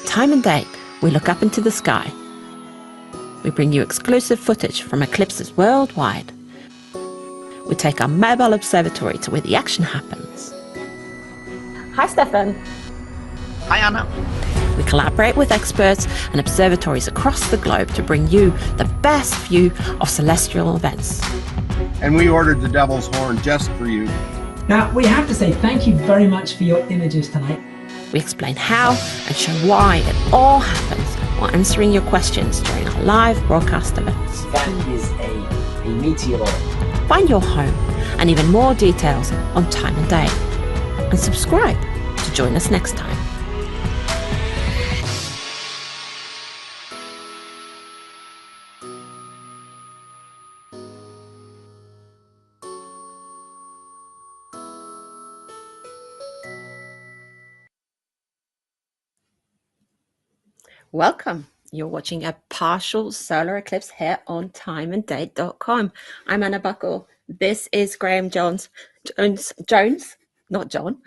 Time and date, we look up into the sky. We bring you exclusive footage from eclipses worldwide. We take our mobile observatory to where the action happens. Hi, Stefan. Hi, Anna. We collaborate with experts and observatories across the globe to bring you the best view of celestial events. And we ordered the Devil's Horn just for you. Now, we have to say thank you very much for your images tonight. We explain how and show why it all happens while answering your questions during our live broadcast events. That is a meteor. Find your home and even more details on time and date. And subscribe to join us next time. Welcome. You're watching a partial solar eclipse here on timeanddate.com. I'm Anna Buckle. This is Graham Jones, not John.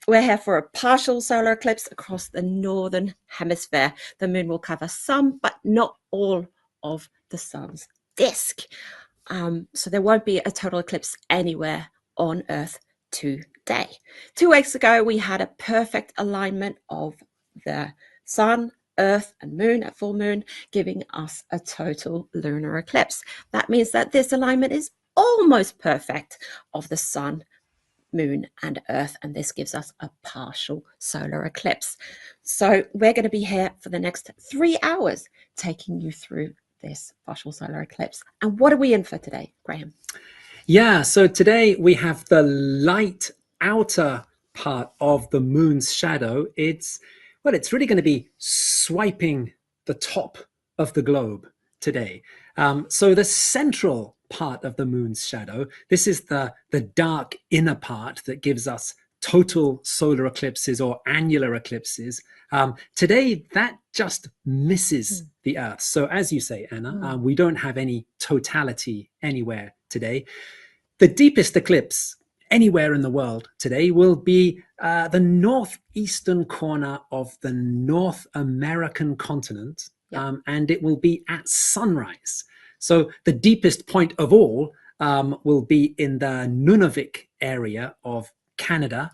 We're here for a partial solar eclipse across the northern hemisphere. The moon will cover some, but not all of the sun's disk. So there won't be a total eclipse anywhere on Earth today. 2 weeks ago, we had a perfect alignment of the sun, Earth and moon at full moon, giving us a total lunar eclipse. That means that this alignment is almost perfect of the sun, moon and Earth, and this gives us a partial solar eclipse. So we're going to be here for the next 3 hours taking you through this partial solar eclipse. And what are we in for today, Graham? Yeah, so today we have the light outer part of the moon's shadow. It's really going to be swiping the top of the globe today. So the central part of the moon's shadow, this is the dark inner part that gives us total solar eclipses or annular eclipses. Today, that just misses the Earth. So as you say, Anna, we don't have any totality anywhere today. The deepest eclipse anywhere in the world today will be the northeastern corner of the North American continent, and it will be at sunrise. So the deepest point of all will be in the Nunavik area of Canada.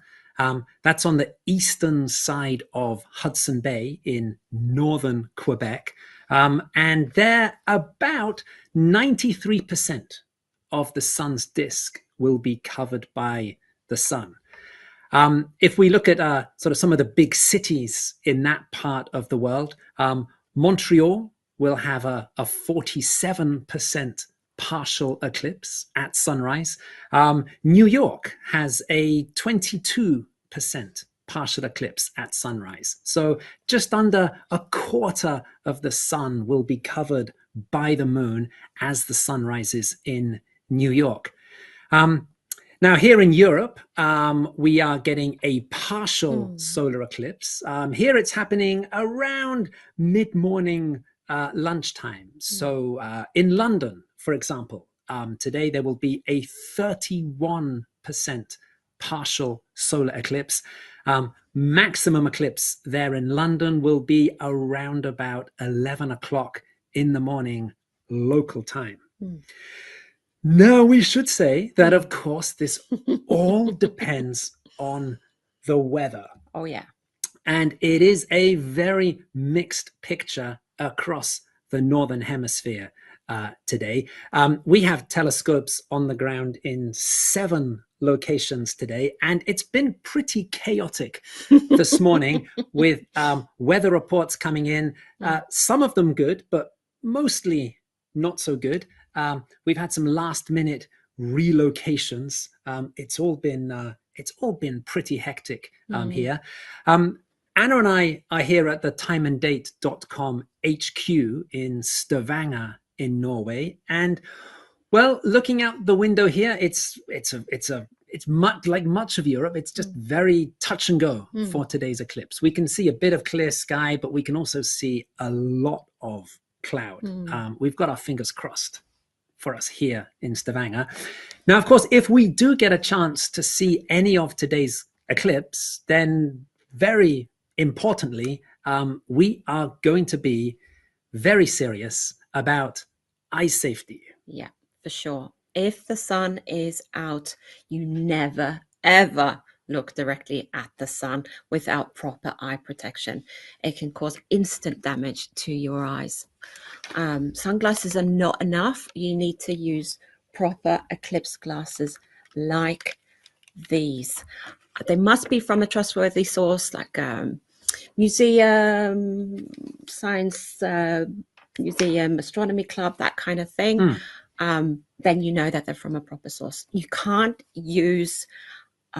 That's on the eastern side of Hudson Bay in northern Quebec. And there about 93% of the sun's disk will be covered by the sun. If we look at sort of some of the big cities in that part of the world, Montreal will have a 47% partial eclipse at sunrise. New York has a 22% partial eclipse at sunrise. So just under a quarter of the sun will be covered by the moon as the sun rises in New York. Now, here in Europe, we are getting a partial solar eclipse. Here it's happening around mid-morning lunchtime. So in London, for example, today there will be a 31% partial solar eclipse. Maximum eclipse there in London will be around about 11 o'clock in the morning local time. Now, we should say that, of course, this all depends on the weather. Oh, yeah. And it is a very mixed picture across the Northern Hemisphere today. We have telescopes on the ground in 7 locations today, and it's been pretty chaotic this morning with weather reports coming in, some of them good, but mostly not so good. We've had some last-minute relocations. It's all been pretty hectic here. Anna and I are here at the timeanddate.com HQ in Stavanger in Norway, and well, looking out the window here, it's much like much of Europe. It's just very touch and go for today's eclipse. We can see a bit of clear sky, but we can also see a lot of cloud. We've got our fingers crossed for us here in Stavanger. Now, of course, if we do get a chance to see any of today's eclipse, then very importantly, we are going to be very serious about eye safety. Yeah, for sure. If the sun is out, you never, ever look directly at the sun without proper eye protection. It can cause instant damage to your eyes. Sunglasses are not enough. You need to use proper eclipse glasses like these. They must be from a trustworthy source, like museum, science museum, astronomy club, that kind of thing. Then you know that they're from a proper source. You can't use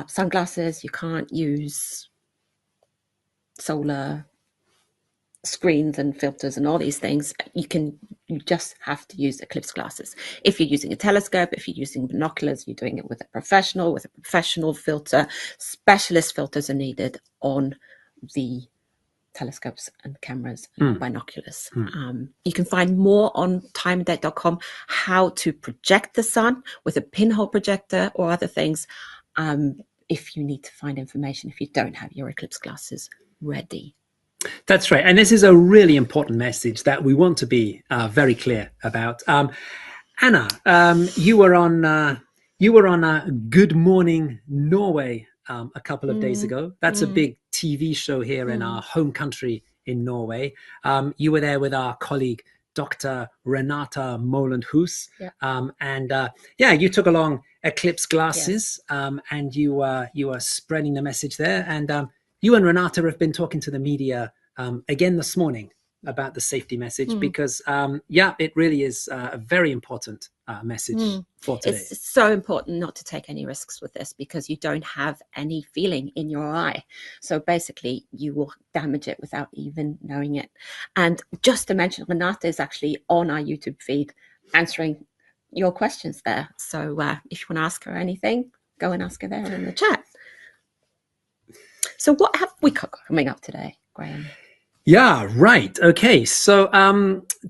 sunglasses. You can't use solar screens and filters and all these things. You just have to use eclipse glasses. If you're using a telescope, if you're using binoculars, you're doing it with a professional filter. Specialist filters are needed on the telescopes and cameras and binoculars. You can find more on timeanddate.com how to project the sun with a pinhole projector or other things, if you need to find information if you don't have your eclipse glasses ready. That's right. And this is a really important message that we want to be very clear about. Anna, you were on Good Morning Norway a couple of days ago. That's a big TV show here in our home country in Norway. You were there with our colleague, Dr. Renata Moland-Hus. You took along eclipse glasses, and you were spreading the message there. And you and Renata have been talking to the media again this morning about the safety message because, it really is a very important message for today. It's so important not to take any risks with this because you don't have any feeling in your eye. So basically, you will damage it without even knowing it. And just to mention, Renata is actually on our YouTube feed answering your questions there. So if you want to ask her anything, go and ask her there in the chat. So what have we got coming up today, Graham? Yeah, right. Okay. So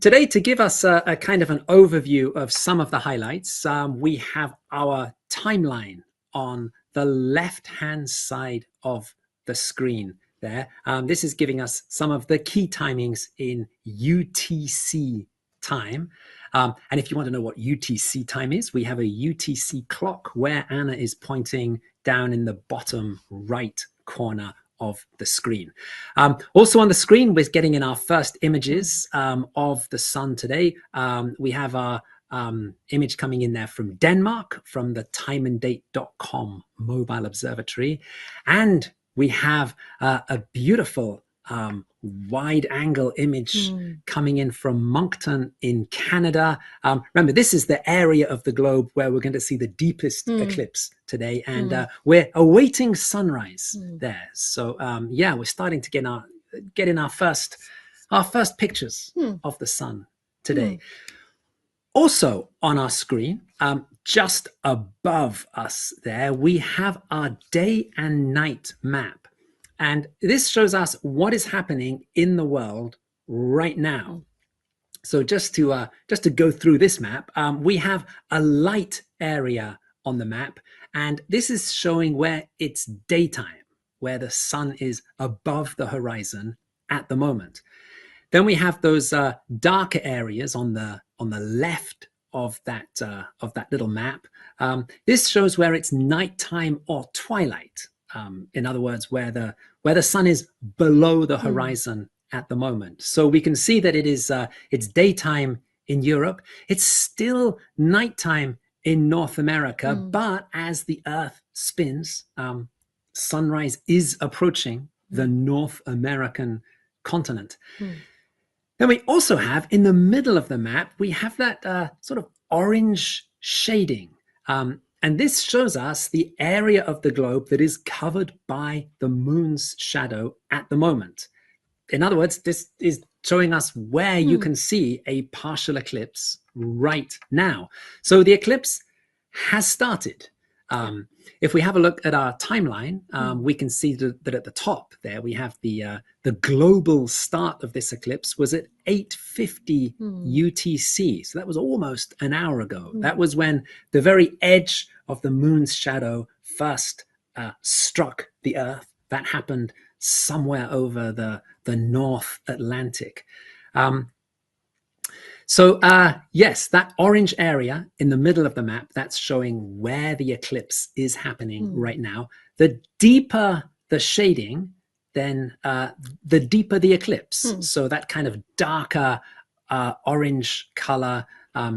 today, to give us a kind of an overview of some of the highlights, we have our timeline on the left-hand side of the screen there. This is giving us some of the key timings in UTC time. And if you want to know what UTC time is, we have a UTC clock where Anna is pointing down in the bottom right corner of the screen. Also on the screen, we're getting in our first images of the sun today. We have our image coming in there from Denmark, from the timeanddate.com mobile observatory. And we have a beautiful wide angle image coming in from Moncton in Canada. Remember, this is the area of the globe where we're going to see the deepest eclipse today, and we're awaiting sunrise there. So yeah, we're starting to get in our first pictures of the sun today. Also on our screen, just above us there, we have our day and night map. And this shows us what is happening in the world right now. So just to go through this map, we have a light area on the map, and this is showing where it's daytime, where the sun is above the horizon at the moment. Then we have those darker areas on the left of that little map. This shows where it's nighttime or twilight. In other words, where the sun is below the horizon at the moment. So we can see that it's daytime in Europe. It's still nighttime in North America, but as the Earth spins, sunrise is approaching the North American continent. Then we also have, in the middle of the map, we have that sort of orange shading. And this shows us the area of the globe that is covered by the moon's shadow at the moment. In other words, this is showing us where you can see a partial eclipse right now. So the eclipse has started. If we have a look at our timeline, we can see that at the top there we have the global start of this eclipse was at 8:50 UTC. So that was almost an hour ago. That was when the very edge of the moon's shadow first struck the Earth. That happened somewhere over the North Atlantic. So yes, that orange area in the middle of the map, that's showing where the eclipse is happening right now. The deeper the shading, then the deeper the eclipse. So that kind of darker orange color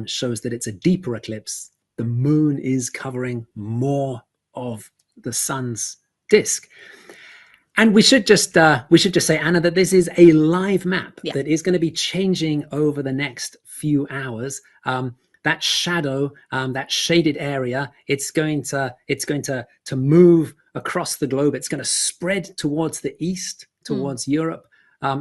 shows that it's a deeper eclipse. The moon is covering more of the sun's disk. And we should just say, Anna, that this is a live map that is going to be changing over the next few hours. That shadow, that shaded area, it's going to move across the globe. It's going to spread towards the east, towards Europe.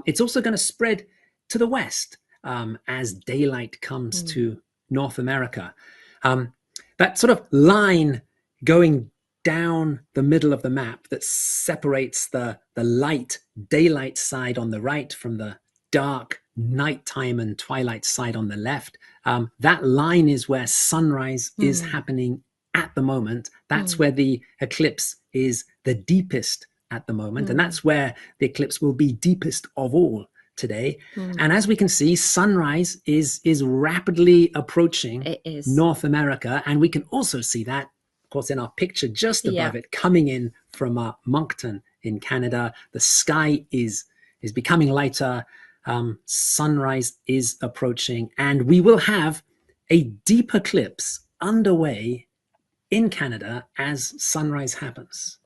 It's also going to spread to the west as daylight comes to North America. That sort of line going down the middle of the map that separates the light daylight side on the right from the dark nighttime and twilight side on the left. That line is where sunrise is happening at the moment. That's where the eclipse is the deepest at the moment. And that's where the eclipse will be deepest of all today. And as we can see, sunrise is rapidly approaching North America. And we can also see that, of course, in our picture just above it, coming in from Moncton in Canada. The sky is becoming lighter. Sunrise is approaching, and we will have a deep eclipse underway in Canada as sunrise happens.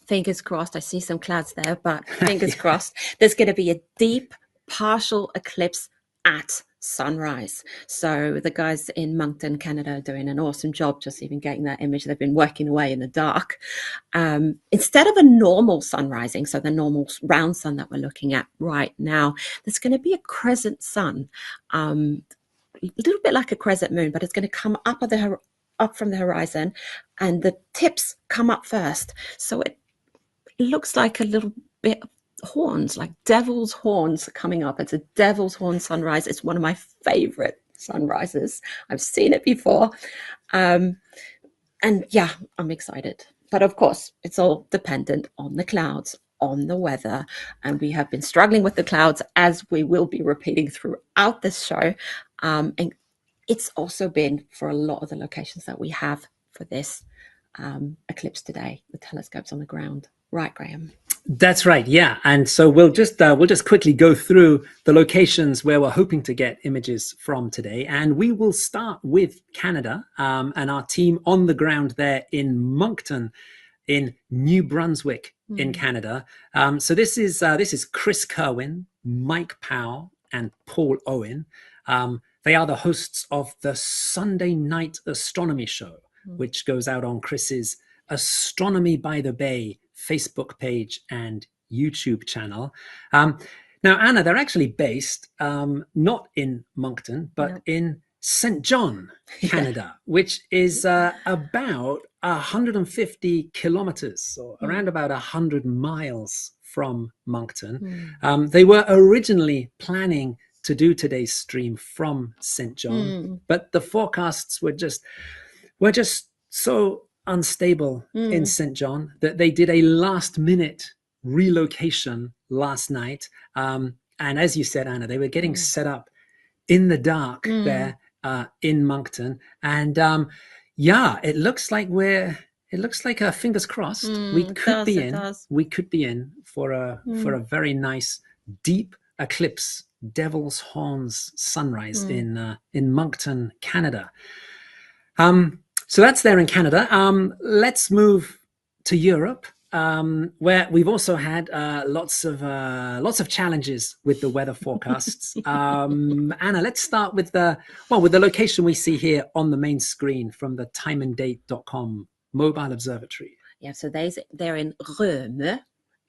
Fingers crossed. I see some clouds there, but fingers crossed. There's going to be a deep partial eclipse at sunrise. So the guys in Moncton, Canada, are doing an awesome job just even getting that image. They've been working away in the dark. Instead of a normal sun rising, so the normal round sun that we're looking at right now, there's going to be a crescent sun, a little bit like a crescent moon, but it's going to come up from the horizon, and the tips come up first. So it looks like a little bit of horns, like devil's horns coming up. It's a devil's horn sunrise. It's one of my favorite sunrises. I've seen it before. And yeah, I'm excited. But of course, it's all dependent on the clouds, on the weather. And we have been struggling with the clouds, as we will be repeating throughout this show. And it's also been for a lot of the locations that we have for this eclipse today, the telescopes on the ground. Right, Graham? That's right, yeah. And so we'll just quickly go through the locations where we're hoping to get images from today. And we will start with Canada and our team on the ground there in Moncton in New Brunswick, in Canada. So this is Chris Kerwin, Mike Powell, and Paul Owen. They are the hosts of the Sunday Night Astronomy Show, which goes out on Chris's Astronomy by the Bay Facebook page and YouTube channel. Now, Anna, they're actually based not in Moncton, but in St. John, Canada, which is about 150 kilometers, or around about 100 miles from Moncton. They were originally planning to do today's stream from St. John, but the forecasts were just so unstable in St. John that they did a last-minute relocation last night. And as you said, Anna, they were getting set up in the dark there in Moncton. And it looks like fingers crossed. We could be in for a very nice deep eclipse, Devil's Horns sunrise in Moncton, Canada. So that's there in Canada. Let's move to Europe, where we've also had lots of challenges with the weather forecasts. Anna, let's start with the location we see here on the main screen from the timeanddate.com mobile observatory. Yeah, so they're in Rømø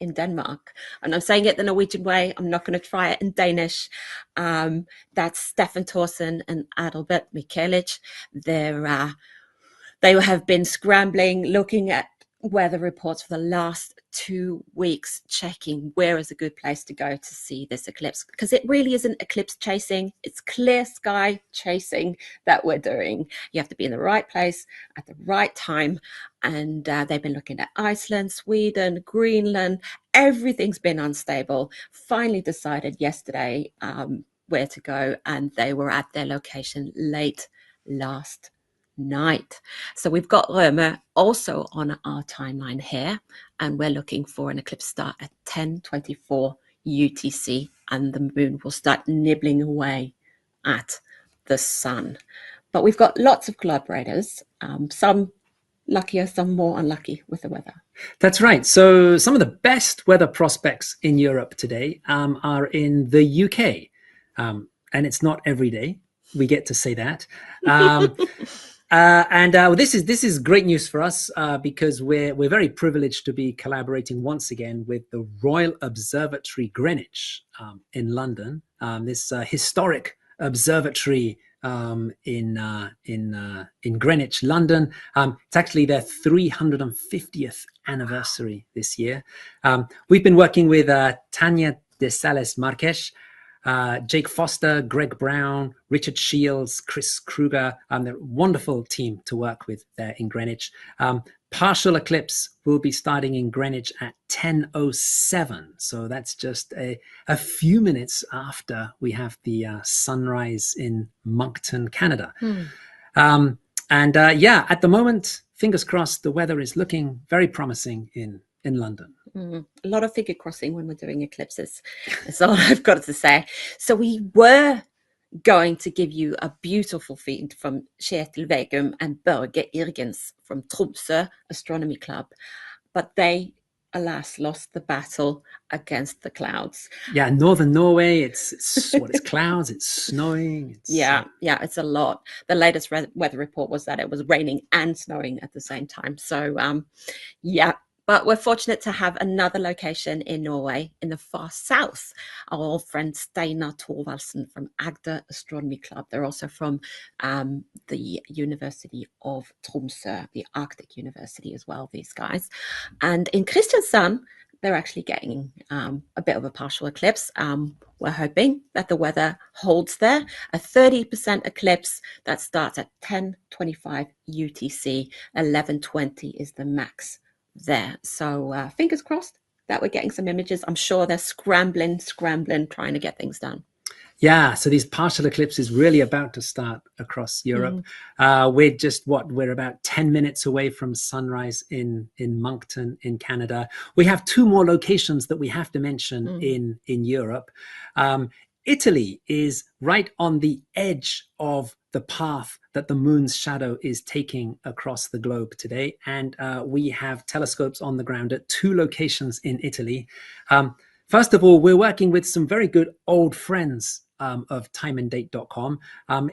in Denmark, and I'm saying it the Norwegian way. I'm not going to try it in Danish. That's Stefan Thorsen and Adalbert Michelic. They have been scrambling, looking at weather reports for the last 2 weeks, checking where is a good place to go to see this eclipse, because it really isn't eclipse chasing, it's clear sky chasing that we're doing. You have to be in the right place at the right time, and they've been looking at Iceland, Sweden, Greenland. Everything's been unstable. Finally decided yesterday where to go, and they were at their location late last night. So we've got Rømø also on our timeline here, and we're looking for an eclipse start at 10:24 UTC, and the moon will start nibbling away at the sun. But we've got lots of collaborators, some luckier, some more unlucky with the weather. That's right. So some of the best weather prospects in Europe today are in the UK, and it's not every day we get to say that. This is great news for us because we're very privileged to be collaborating once again with the Royal Observatory Greenwich in London. This historic observatory in Greenwich, London. It's actually their 350th anniversary this year. We've been working with Tanya de Sales Marques, Jake Foster, Greg Brown, Richard Shields, Chris Kruger. They're a wonderful team to work with there in Greenwich. Partial eclipse will be starting in Greenwich at 10:07. So that's just a few minutes after we have the sunrise in Moncton, Canada. At the moment, fingers crossed, the weather is looking very promising in London. A lot of figure crossing when we're doing eclipses. That's all I've got to say. So we were going to give you a beautiful feed from Kjetil Vegum and Børge Irgens from Tromsø Astronomy Club, but they, alas, lost the battle against the clouds. Yeah, northern Norway, it's clouds, it's snowing. It's a lot. The latest weather report was that it was raining and snowing at the same time. So, but we're fortunate to have another location in Norway, in the far south. Our old friend Steinar Thorvaldsen from Agder Astronomy Club. They're also from the University of Tromsø, the Arctic University as well, these guys. And in Kristiansand, they're actually getting a bit of a partial eclipse. We're hoping that the weather holds there. A 30% eclipse that starts at 10:25 UTC, 11:20 is the max there. So fingers crossed that we're getting some images. I'm sure they're scrambling, trying to get things done. Yeah, so these partial eclipses really about to start across Europe. We're about 10 minutes away from sunrise in Moncton in Canada. We have two more locations that we have to mention in Europe. Italy is right on the edge of the path that the moon's shadow is taking across the globe today. And we have telescopes on the ground at 2 locations in Italy. First of all, we're working with some very good old friends of timeanddate.com.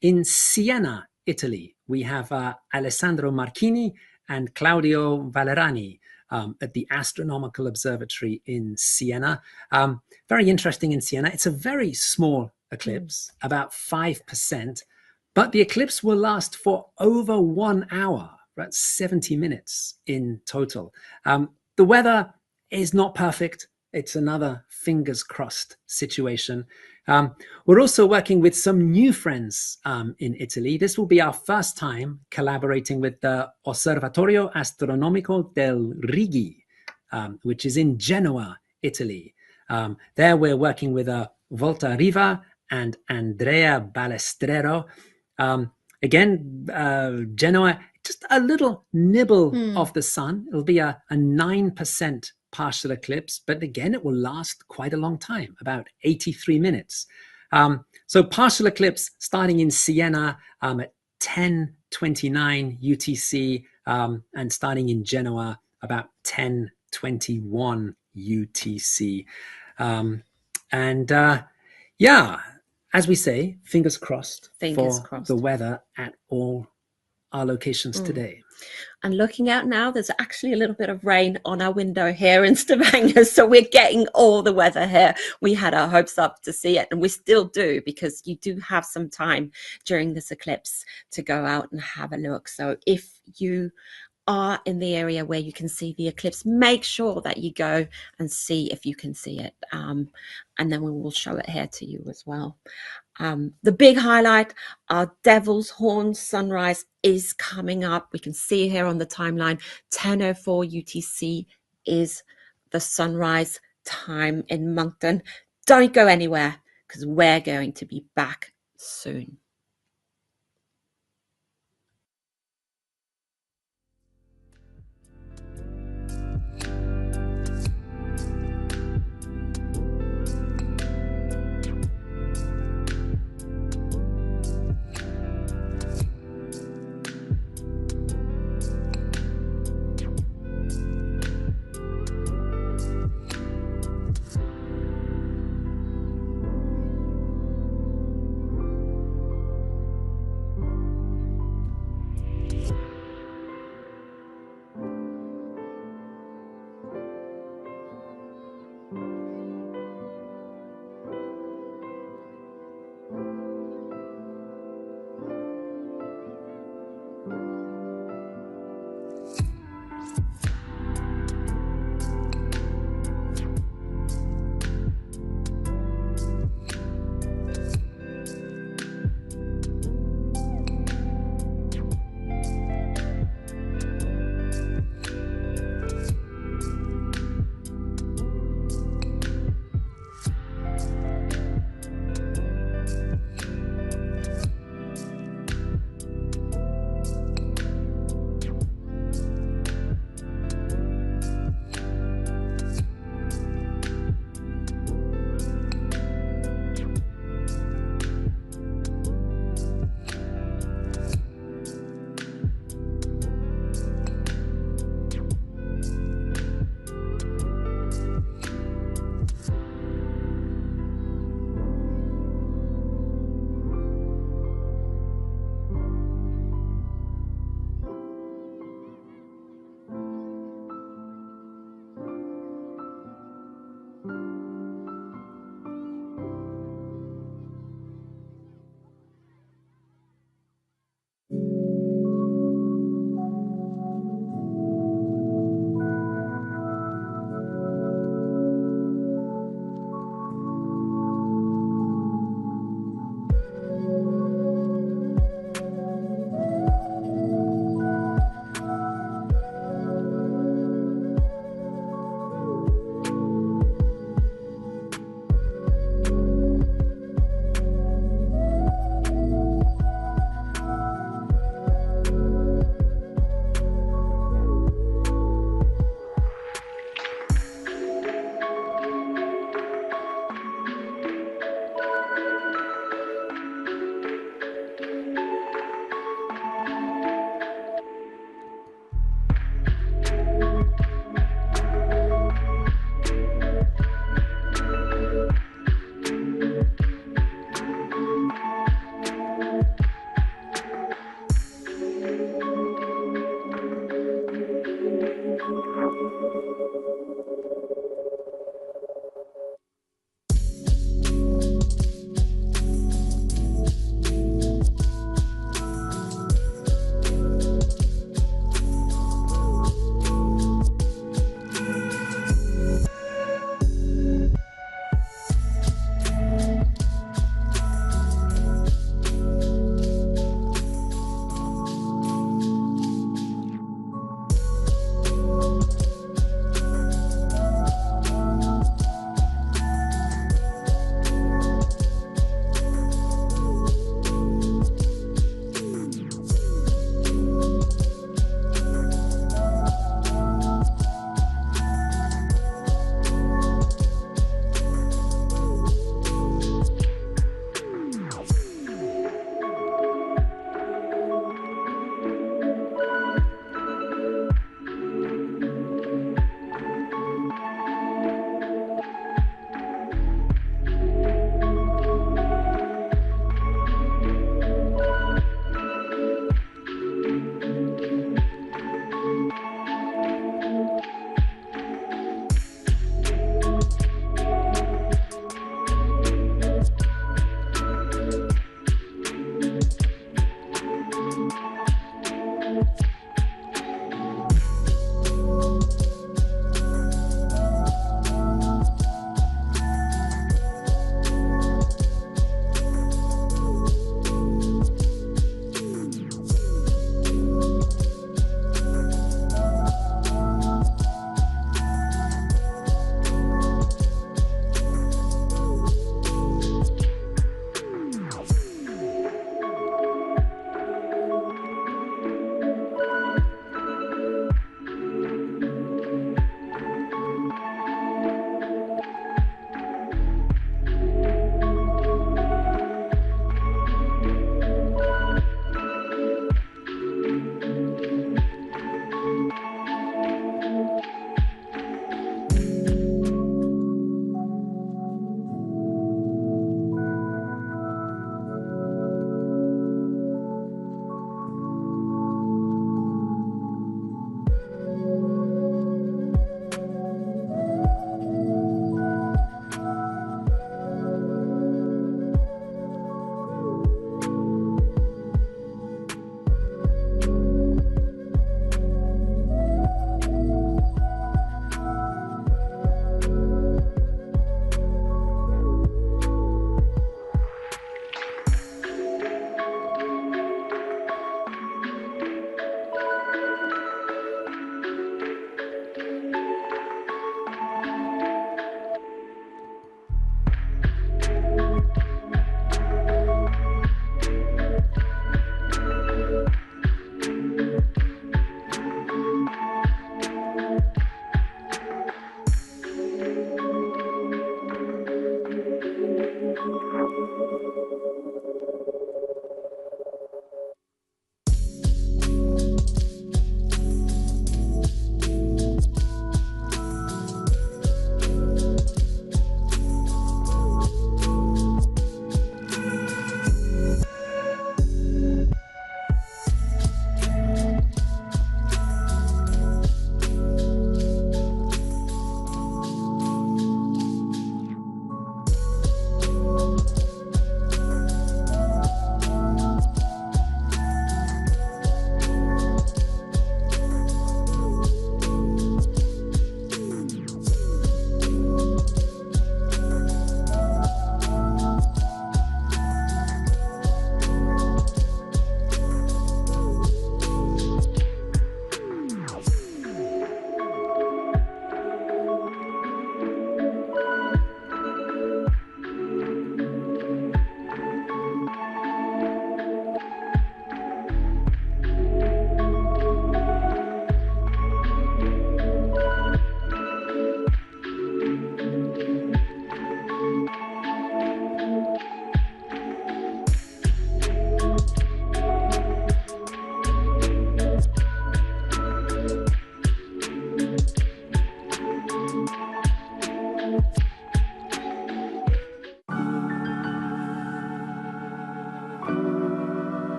In Siena, Italy, we have Alessandro Marchini and Claudio Valerani at the Astronomical Observatory in Siena. Very interesting in Siena. It's a very small eclipse, about 5%, but the eclipse will last for over 1 hour, about 70 minutes in total. The weather is not perfect. It's another fingers crossed situation. We're also working with some new friends in Italy. This will be our first time collaborating with the Osservatorio Astronomico del Righi, which is in Genoa, Italy. There we're working with Volta Riva and Andrea Balestrero. Again, Genoa, just a little nibble of the sun. It'll be a 9% partial eclipse, but again, it will last quite a long time, about 83 minutes. So partial eclipse starting in Siena at 10:29 UTC and starting in Genoa about 10:21 UTC. Yeah, as we say, fingers crossed for the weather at all our locations today. And looking out now, there's actually a little bit of rain on our window here in Stavanger. So we're getting all the weather here. We had our hopes up to see it, and we still do, because you do have some time during this eclipse to go out and have a look. So if you are in the area where you can see the eclipse, make sure that you go and see if you can see it. And then we will show it here to you as well. The big highlight, our Devil's Horn sunrise is coming up. We can see here on the timeline, 10:04 UTC is the sunrise time in Moncton. Don't go anywhere, because we're going to be back soon.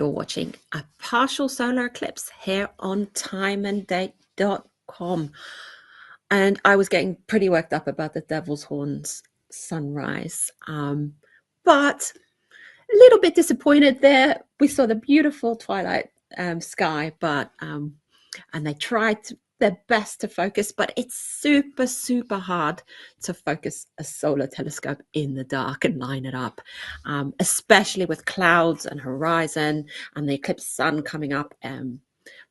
You're watching a partial solar eclipse here on timeanddate.com. And I was getting pretty worked up about the Devil's Horns sunrise. But a little bit disappointed there. We saw the beautiful twilight sky, but and they tried their best to focus, but it's super, super hard to focus a solar telescope in the dark and line it up, especially with clouds and horizon and the eclipse sun coming up.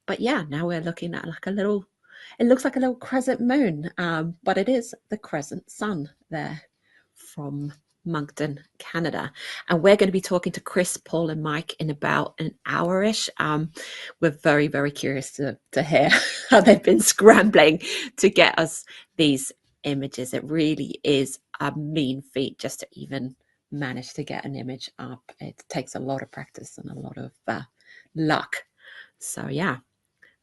But yeah, now we're looking at like a little, it looks like a little crescent moon, but it is the crescent sun there from Moncton, Canada. And we're going to be talking to Chris, Paul, and Mike in about an hour-ish. We're very, very curious to hear how they've been scrambling to get us these images. It really is a mean feat just to even manage to get an image up. It takes a lot of practice and a lot of luck. So yeah,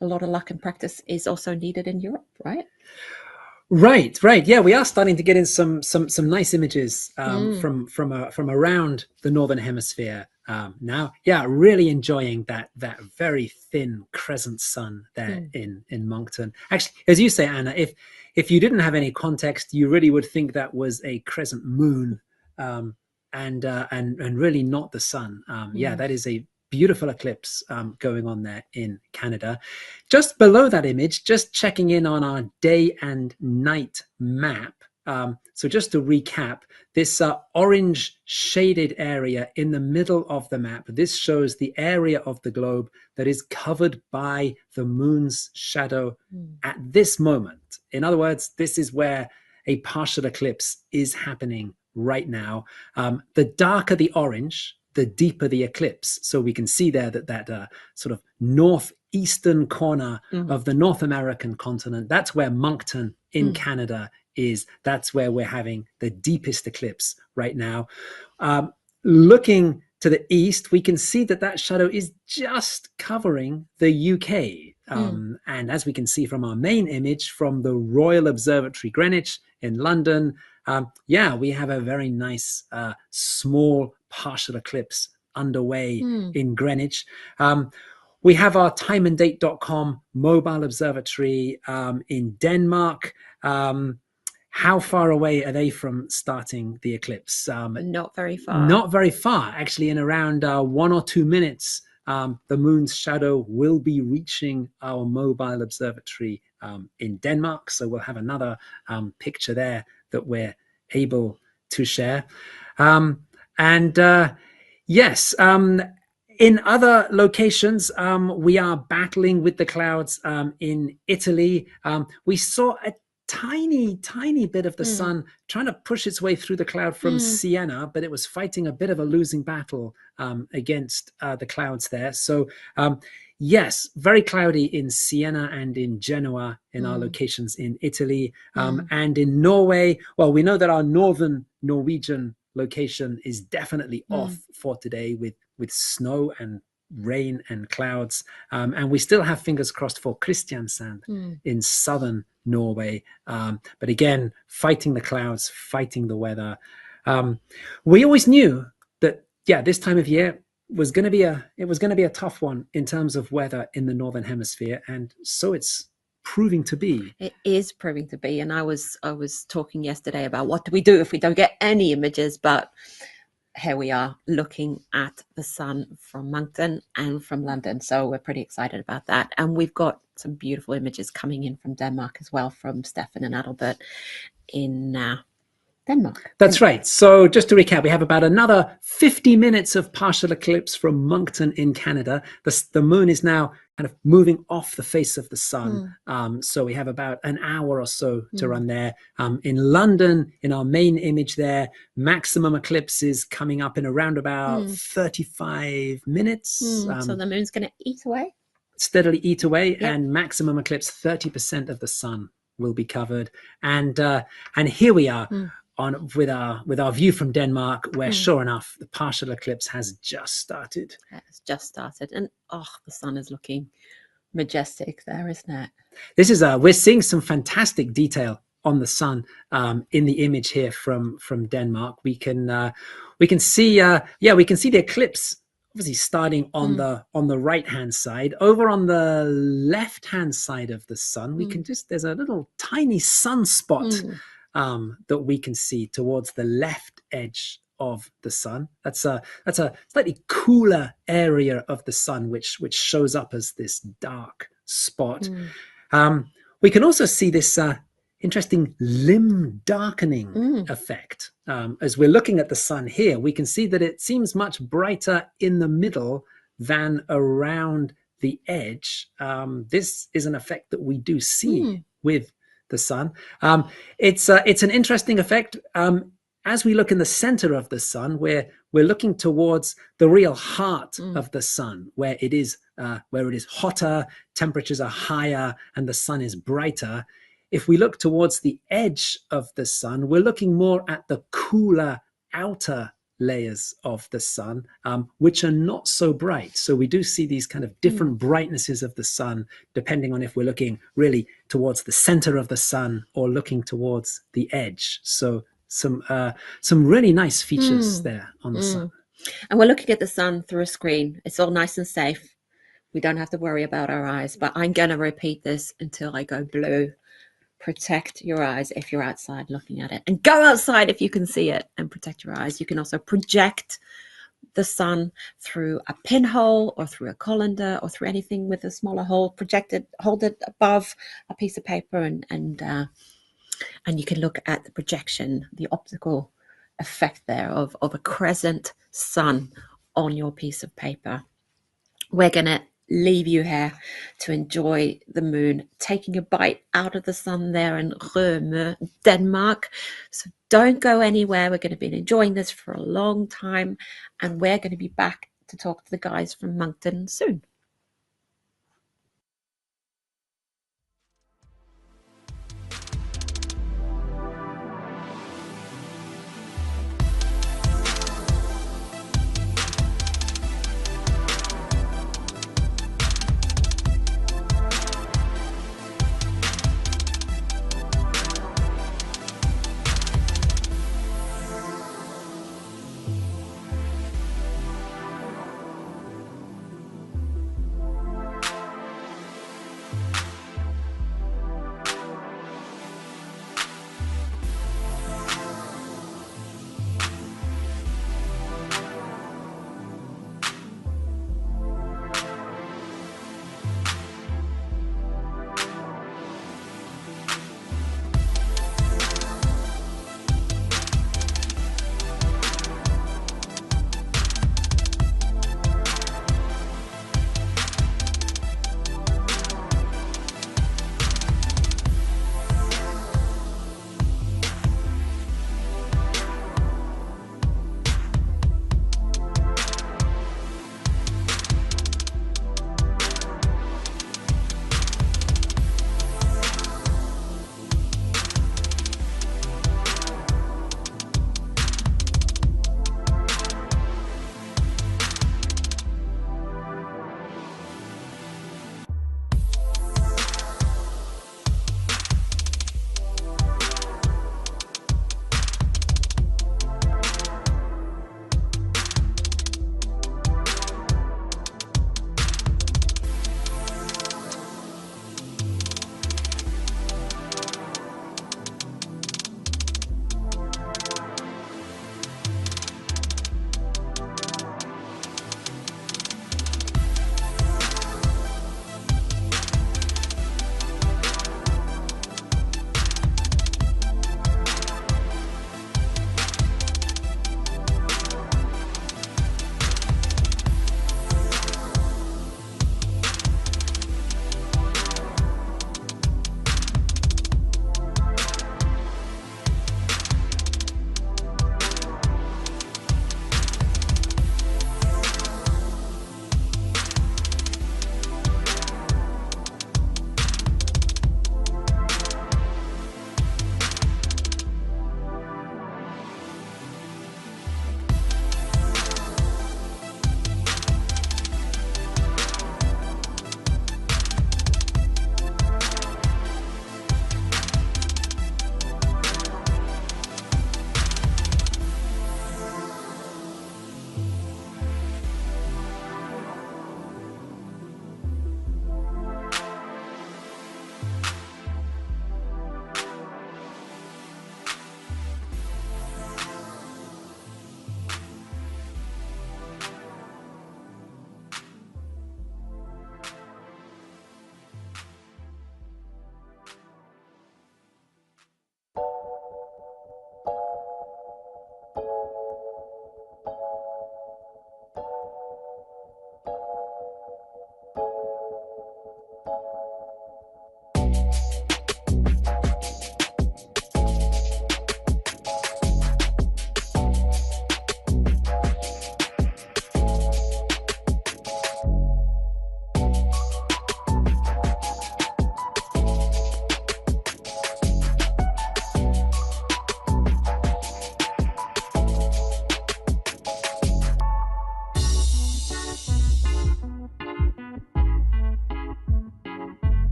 a lot of luck and practice is also needed in Europe, right? Right. Yeah, we are starting to get in some nice images from around the northern hemisphere now. Yeah, really enjoying that very thin crescent sun there in Moncton. Actually, as you say, Anna, if you didn't have any context, you really would think that was a crescent moon, and really not the sun. Yeah, that is a beautiful eclipse going on there in Canada. Just below that image, just checking in on our day and night map. So just to recap, this orange shaded area in the middle of the map, this shows the area of the globe that is covered by the moon's shadow at this moment. In other words, this is where a partial eclipse is happening right now. The darker the orange, the deeper the eclipse. So we can see there that sort of northeastern corner of the North American continent, that's where Moncton in Canada is. That's where we're having the deepest eclipse right now. Looking to the east, we can see that shadow is just covering the UK. And as we can see from our main image from the Royal Observatory Greenwich in London, yeah, we have a very nice small partial eclipse underway in Greenwich. We have our timeanddate.com mobile observatory in Denmark. How far away are they from starting the eclipse? Not very far. Not very far. Actually, in around 1 or 2 minutes, the moon's shadow will be reaching our mobile observatory in Denmark. So we'll have another picture there that we're able to share. Yes, in other locations, we are battling with the clouds. In Italy, we saw a tiny bit of the sun trying to push its way through the cloud from Siena, but it was fighting a bit of a losing battle against the clouds there. So yes, very cloudy in Siena and in Genoa in our locations in Italy. And in Norway, well, we know that our northern Norwegian location is definitely off for today with snow and rain and clouds. And we still have fingers crossed for Kristiansand in southern Norway. But again, fighting the clouds, fighting the weather. We always knew that, yeah, this time of year was going to be a tough one in terms of weather in the northern hemisphere, and so it's proving to be. It is proving to be. And I was talking yesterday about what do we do if we don't get any images, but here we are looking at the sun from Moncton and from London. So we're pretty excited about that. And we've got some beautiful images coming in from Denmark as well, from Stefan and Adalbert in Denmark. That's right. So just to recap, we have about another 50 minutes of partial eclipse from Moncton in Canada. The moon is now kind of moving off the face of the sun. So we have about an hour or so to run there. In London, in our main image there, maximum eclipse is coming up in around about 35 minutes. So the moon's going to eat away? Steadily eat away, and maximum eclipse, 30% of the sun will be covered. And here we are with our view from Denmark, where sure enough, the partial eclipse has just started. It's just started, and the sun is looking majestic there, isn't it? This is we're seeing some fantastic detail on the sun in the image here from Denmark. We can see the eclipse obviously starting on the right hand side. Over on the left hand side of the sun, we can there's a little tiny sunspot that we can see towards the left edge of the sun. That's a slightly cooler area of the sun, which shows up as this dark spot. We can also see this interesting limb darkening effect. As we're looking at the sun here, we can see that it seems much brighter in the middle than around the edge. This is an effect that we do see with the sun. It's an interesting effect. As we look in the center of the sun, we're looking towards the real heart of the sun, where it is hotter, temperatures are higher, and the sun is brighter. If we look towards the edge of the sun, we're looking more at the cooler outer layers of the sun, which are not so bright. So we do see these kind of different brightnesses of the sun, depending on if we're looking really towards the center of the sun or looking towards the edge. So some really nice features there on the sun. And we're looking at the sun through a screen. It's all nice and safe. We don't have to worry about our eyes, but I'm going to repeat this until I go blue. Protect your eyes if you're outside looking at it, and go outside if you can see it, and protect your eyes. You can also project the sun through a pinhole or through a colander or through anything with a smaller hole. Hold it above a piece of paper, and you can look at the projection, the optical effect there of a crescent sun on your piece of paper. We're going to leave you here to enjoy the moon taking a bite out of the sun there in Rømø, Denmark. So don't go anywhere. We're going to be enjoying this for a long time, and we're going to be back to talk to the guys from Moncton soon.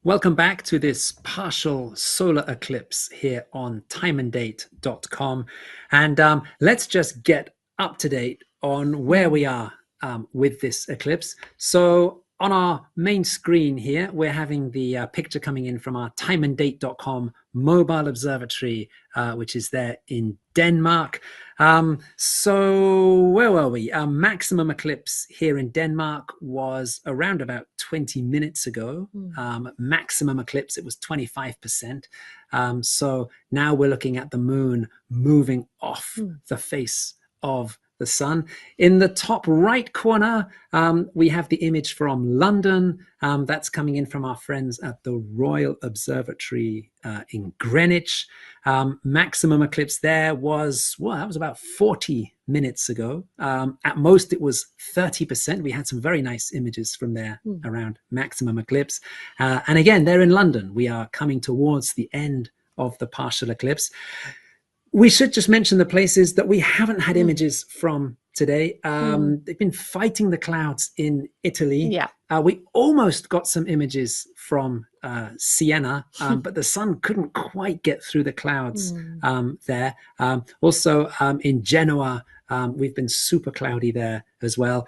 Welcome back to this partial solar eclipse here on timeanddate.com. And let's just get up to date on where we are with this eclipse. So on our main screen here, we're having the picture coming in from our timeanddate.com mobile observatory, which is there in Denmark. So where were we? Our maximum eclipse here in Denmark was around about 20 minutes ago. Maximum eclipse, it was 25%. So now we're looking at the moon moving off the face of the sun. In the top right corner, we have the image from London. That's coming in from our friends at the Royal Observatory in Greenwich. Maximum eclipse there was, well, that was about 40 minutes ago. At most, it was 30%. We had some very nice images from there around maximum eclipse. And again, they're in London. We are coming towards the end of the partial eclipse. We should just mention the places that we haven't had images from today. They've been fighting the clouds in Italy. Yeah. We almost got some images from Siena, but the sun couldn't quite get through the clouds there. Also in Genoa, we've been super cloudy there as well.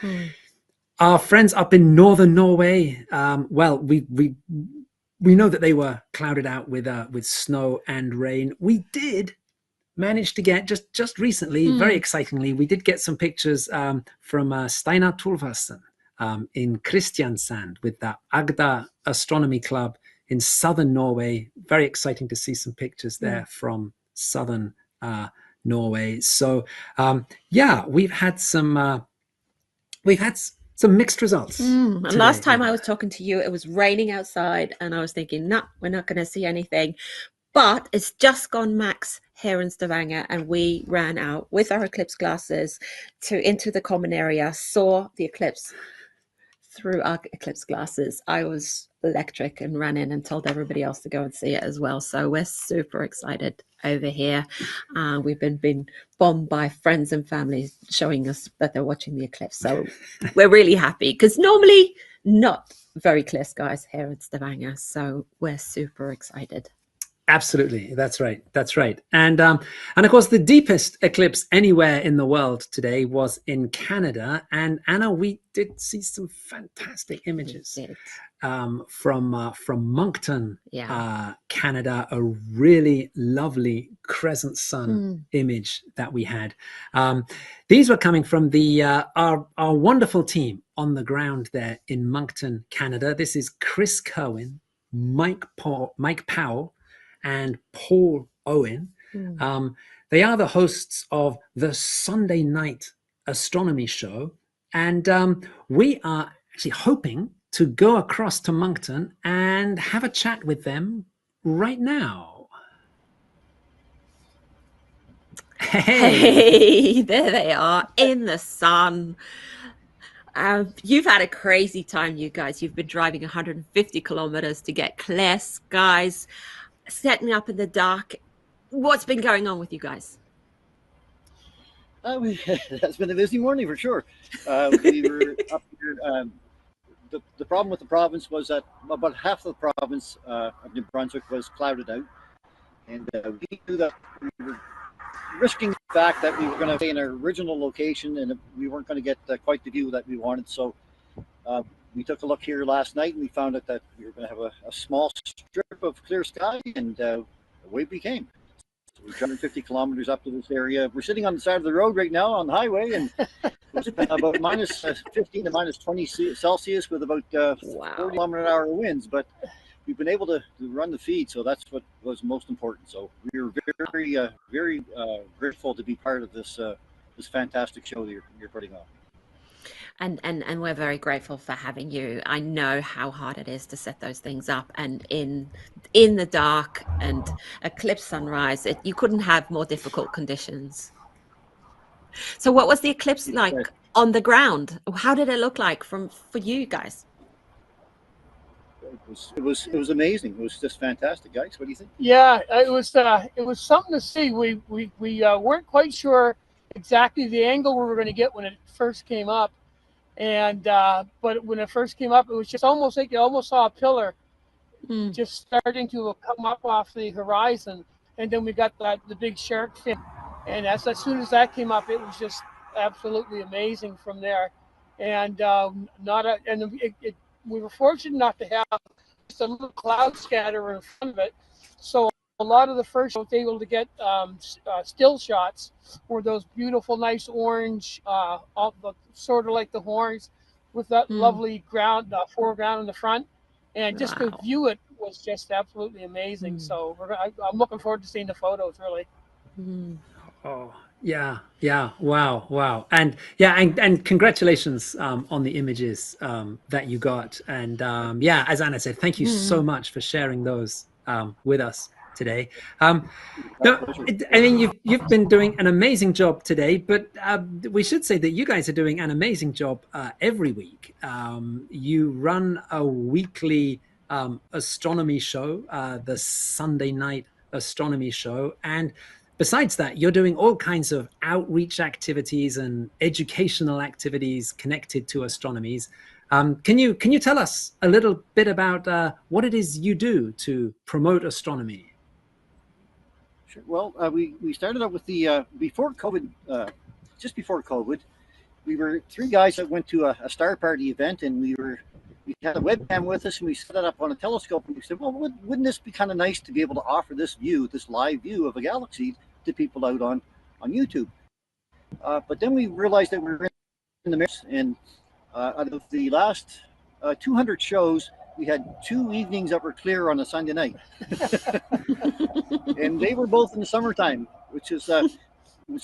Our friends up in northern Norway, well, we know that they were clouded out with snow and rain. We did managed to get just recently, very excitingly, we did get some pictures from Steinar Thorvaldsen in Kristiansand with the Agda Astronomy Club in southern Norway. Very exciting to see some pictures there from southern Norway. So yeah, we've had some mixed results. And today. last time I was talking to you, it was raining outside, and I was thinking, no, we're not going to see anything. But it's just gone max here in Stavanger, and we ran out with our eclipse glasses into the common area, saw the eclipse through our eclipse glasses. I was electric and ran in and told everybody else to go and see it as well. So we're super excited over here. We've been bombed by friends and family showing us that they're watching the eclipse. So we're really happy, because normally not very clear skies here in Stavanger. So we're super excited. Absolutely, that's right. And of course, the deepest eclipse anywhere in the world today was in Canada. And Anna, we did see some fantastic images from Moncton, Canada. A really lovely crescent sun image that we had. These were coming from the our wonderful team on the ground there in Moncton, Canada. This is Chris Kerwin, Mike Powell, and Paul Owen. They are the hosts of the Sunday Night Astronomy Show. And we are actually hoping to go across to Moncton and have a chat with them right now. Hey, there they are in the sun. You've had a crazy time, you guys. You've been driving 150 kilometers to get clear skies, setting up in the dark. What's been going on with you guys? That's been a busy morning for sure. We were up here. The problem with the province was that about half of the province of New Brunswick was clouded out, and we knew that we were risking the fact that we were going to stay in our original location, and we weren't going to get quite the view that we wanted. So we took a look here last night, and we found out that we were going to have a small strip of clear sky, and away we came. So we're 150 kilometers up to this area. We're sitting on the side of the road right now on the highway, and it's about minus 15 to minus 20 Celsius with about 40 kilometer-an-hour winds. But we've been able to run the feed, so that's what was most important. So we were very grateful to be part of this fantastic show that you're putting on. And we're very grateful for having you. I know how hard it is to set those things up, and in the dark and eclipse sunrise, you couldn't have more difficult conditions. So what was the eclipse like on the ground? How did it look like for you guys? It was amazing. It was just fantastic, guys. What do you think? Yeah, it was something to see. We weren't quite sure exactly the angle we were going to get when it first came up, and but when it first came up, it was just almost like you almost saw a pillar just starting to come up off the horizon. And then we got the big shark fin. And as soon as that came up, it was just absolutely amazing from there. And we were fortunate enough to have just a little cloud scatter in front of it. So a lot of the first I was able to get still shots were those beautiful, nice orange, sort of like the horns, with that lovely foreground in the front, and just to view it was just absolutely amazing. So I'm looking forward to seeing the photos. Really. Oh yeah, wow, and and congratulations on the images that you got, and as Anna said, thank you so much for sharing those with us today. No, I mean you've been doing an amazing job today, but we should say that you guys are doing an amazing job every week. You run a weekly astronomy show, the Sunday night astronomy show, and besides that, you're doing all kinds of outreach activities and educational activities connected to astronomies. Can you tell us a little bit about what it is you do to promote astronomy? Sure. Well, we started out with the before COVID, just before COVID, we were three guys that went to a star party event, and we had a webcam with us, and we set it up on a telescope, and we said, well, wouldn't this be kind of nice to be able to offer this live view of a galaxy to people out on YouTube? But then we realized that we were in the mix, and out of the last 200 shows, we had 2 evenings that were clear on a Sunday night. And they were both in the summertime, which is, so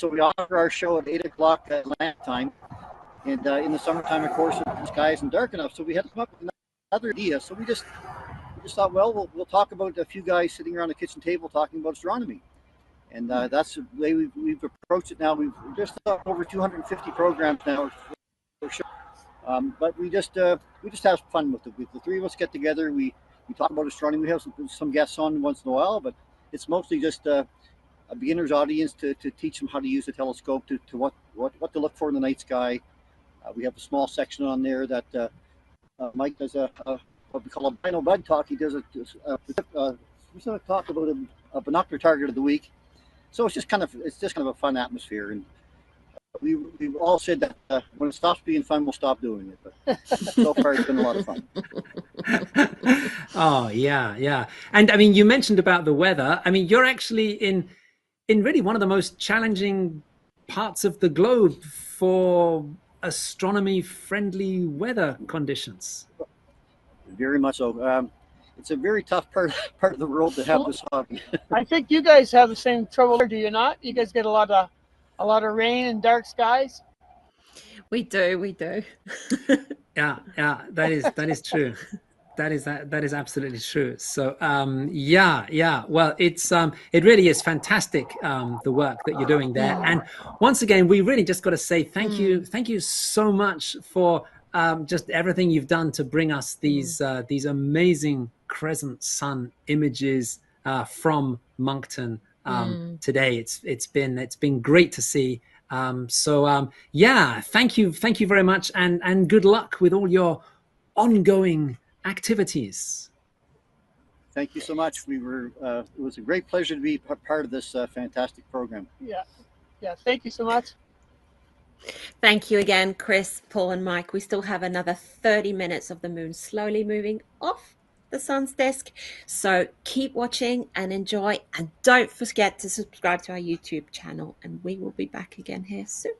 we offer our show at 8 o'clock Atlanta time. And in the summertime, of course, the sky isn't dark enough. So we had to come up with another idea. So we just thought, well, we'll talk about a few guys sitting around a kitchen table talking about astronomy. And that's the way we've approached it now. We've just over 250 programs now for show. But we just have fun with it. The three of us get together. We talk about astronomy. We have some guests on once in a while, but it's mostly just a beginner's audience to teach them how to use the telescope, to what to look for in the night sky. We have a small section on there that Mike does what we call a Bino Bud talk. He does we sort of talk about a binocular target of the week. So it's just kind of a fun atmosphere, and we've all said that when it stops being fun, we'll stop doing it. But so far, it's been a lot of fun. Oh yeah, and I mean, you mentioned about the weather. I mean, you're actually in really one of the most challenging parts of the globe for astronomy-friendly weather conditions. Very much so. It's a very tough part of the world to have this hobby. I think you guys have the same trouble, do you not? You guys get a lot of rain and dark skies. We do. Yeah, that is true. That is absolutely true. So well, it really is fantastic, the work that you're doing there. And once again, we really just got to say thank you so much for just everything you've done to bring us these amazing crescent sun images from Moncton today. It's been great to see. Thank you very much, and good luck with all your ongoing activities. Thank you so much. It was a great pleasure to be part of this fantastic program. Yeah. Thank you so much. Thank you again, Chris, Paul, and Mike. We still have another 30 minutes of the moon slowly moving off the sun's disk. So keep watching and enjoy. And don't forget to subscribe to our YouTube channel. And we will be back again here soon.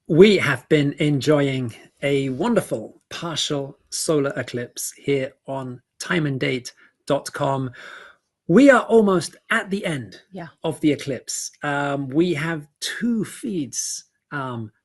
We have been enjoying a wonderful partial solar eclipse here on timeanddate.com. We are almost at the end of the eclipse. We have 2 feeds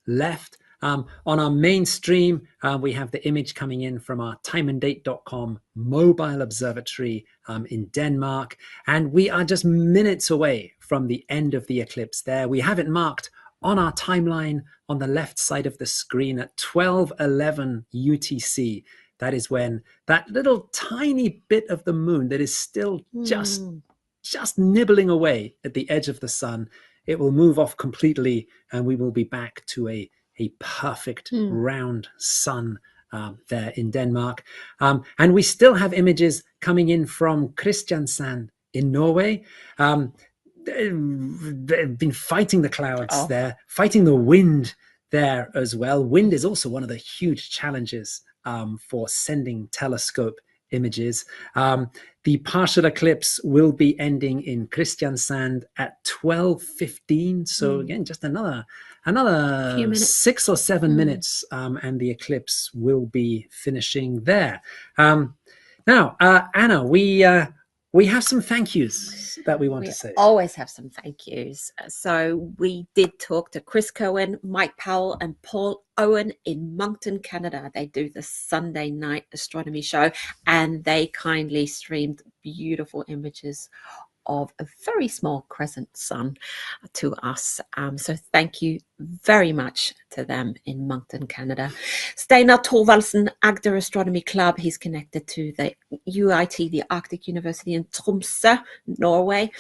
left. On our main stream, we have the image coming in from our timeanddate.com mobile observatory in Denmark. And we are just minutes away from the end of the eclipse there. We have it marked on our timeline on the left side of the screen at 12:11 UTC. That is when that little tiny bit of the moon that is still just nibbling away at the edge of the sun, it will move off completely, and we will be back to a perfect round sun there in Denmark. And we still have images coming in from Kristiansand in Norway. They've been fighting the clouds there, fighting the wind there as well. Wind is also one of the huge challenges for sending telescope images. The partial eclipse will be ending in Kristiansand at 12:15. So again, just another 6 or 7 minutes, and the eclipse will be finishing there. Now, Anna, we have some thank yous that we want to say. Always have some thank yous. So we did talk to Chris Cohen, Mike Powell, and Paul Owen in Moncton, Canada. They do the Sunday night astronomy show, and they kindly streamed beautiful images of a very small crescent sun to us. So thank you very much to them in Moncton, Canada. Steinar Thorvaldsen, Agder Astronomy Club. He's connected to the UiT, the Arctic University in Tromsø, Norway.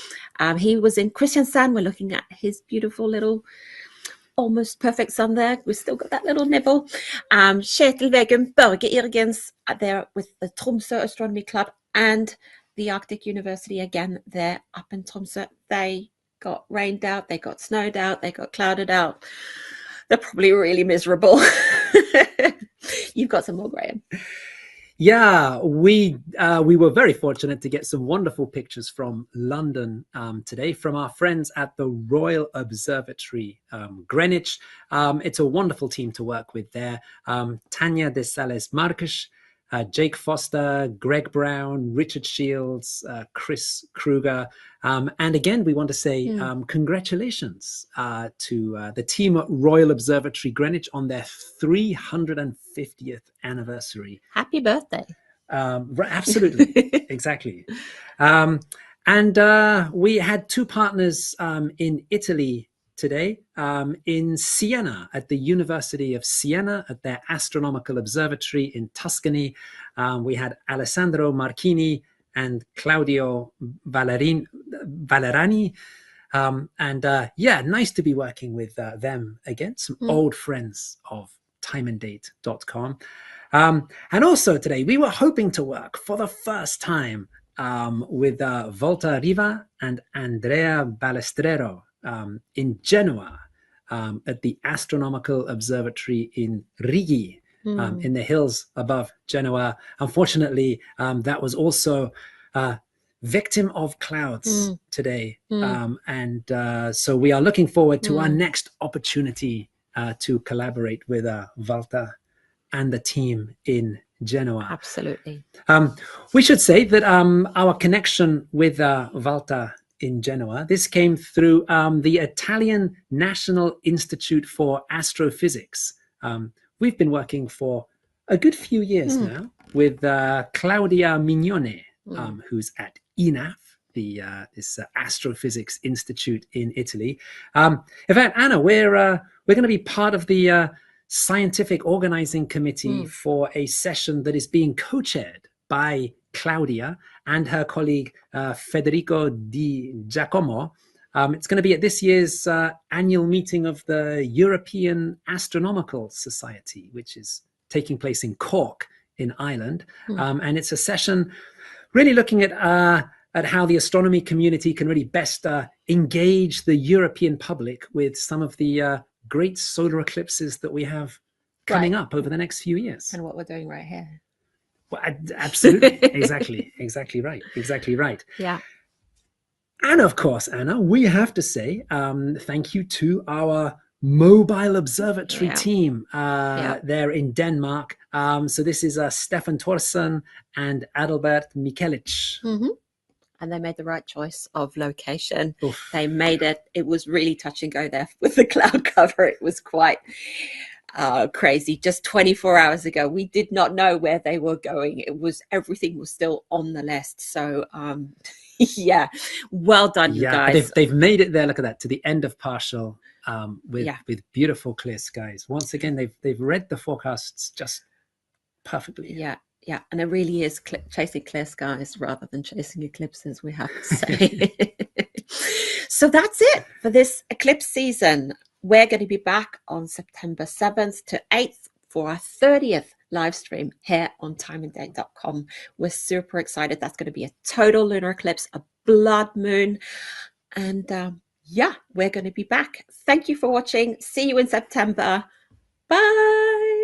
He was in Kristiansand. We're looking at his beautiful little almost perfect sun there. We've still got that little nibble. Kjetil Vegum, Børge Irgens there with the Tromsø Astronomy Club, and the Arctic University again there up in Tromsø. They got rained out, they got snowed out, they got clouded out. They're probably really miserable. You've got some more, Graham. Yeah, we were very fortunate to get some wonderful pictures from London today from our friends at the Royal Observatory Greenwich. It's a wonderful team to work with there. Tanya de Sales Marques, Jake Foster, Greg Brown, Richard Shields, Chris Kruger. And again, we want to say congratulations to the team at Royal Observatory Greenwich on their 350th anniversary. Happy birthday. Absolutely. Exactly. And we had 2 partners in Italy today, in Siena, at the University of Siena, at their astronomical observatory in Tuscany. We had Alessandro Marchini and Claudio Valerani. Nice to be working with them again, some old friends of timeanddate.com. And also today, we were hoping to work for the first time with Volta Riva and Andrea Balestrero in Genoa, at the Astronomical Observatory in Rigi, in the hills above Genoa. Unfortunately, that was also victim of clouds today. So we are looking forward to our next opportunity to collaborate with Walter and the team in Genoa. Absolutely. We should say that our connection with Walter in Genoa, this came through the Italian National Institute for Astrophysics. We've been working for a good few years now with Claudia Mignone, who's at INAF, this Astrophysics Institute in Italy. In fact, Anna, we're going to be part of the scientific organizing committee for a session that is being co-chaired by Claudia and her colleague Federico Di Giacomo. It's going to be at this year's annual meeting of the European Astronomical Society, which is taking place in Cork in Ireland. And it's a session really looking at how the astronomy community can really best engage the European public with some of the great solar eclipses that we have coming up over the next few years. And what we're doing right here. Well, absolutely. Exactly right. Yeah. And of course, Anna, we have to say thank you to our mobile observatory Yeah. team Yeah. there in Denmark. So this is Stefan Thorsen and Adalbert Mikelic. Hmm. And they made the right choice of location. Oof. They made it was really touch and go there with the cloud cover. It was quite crazy. Just 24 hours ago, we did not know where they were going. Everything was still on the list. So yeah, well done, you guys. They've made it there. Look at that, to the end of partial, with beautiful clear skies. Once again, they've read the forecasts just perfectly. Yeah, and it really is chasing clear skies rather than chasing eclipses, we have to say. So that's it for this eclipse season. We're going to be back on September 7th to 8th for our 30th live stream here on timeanddate.com. We're super excited. That's going to be a total lunar eclipse, a blood moon. And yeah, we're going to be back. Thank you for watching. See you in September. Bye.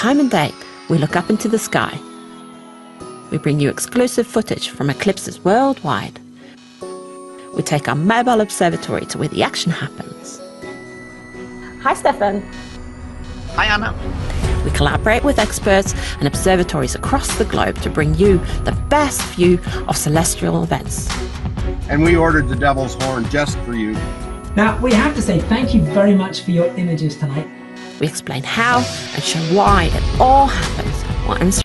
time and date, we look up into the sky. We bring you exclusive footage from eclipses worldwide. We take our mobile observatory to where the action happens. Hi, Stefan. Hi, Anna. We collaborate with experts and observatories across the globe to bring you the best view of celestial events. And we ordered the Devil's Horn just for you. Now, we have to say thank you very much for your images tonight. We explain how and show why it all happens once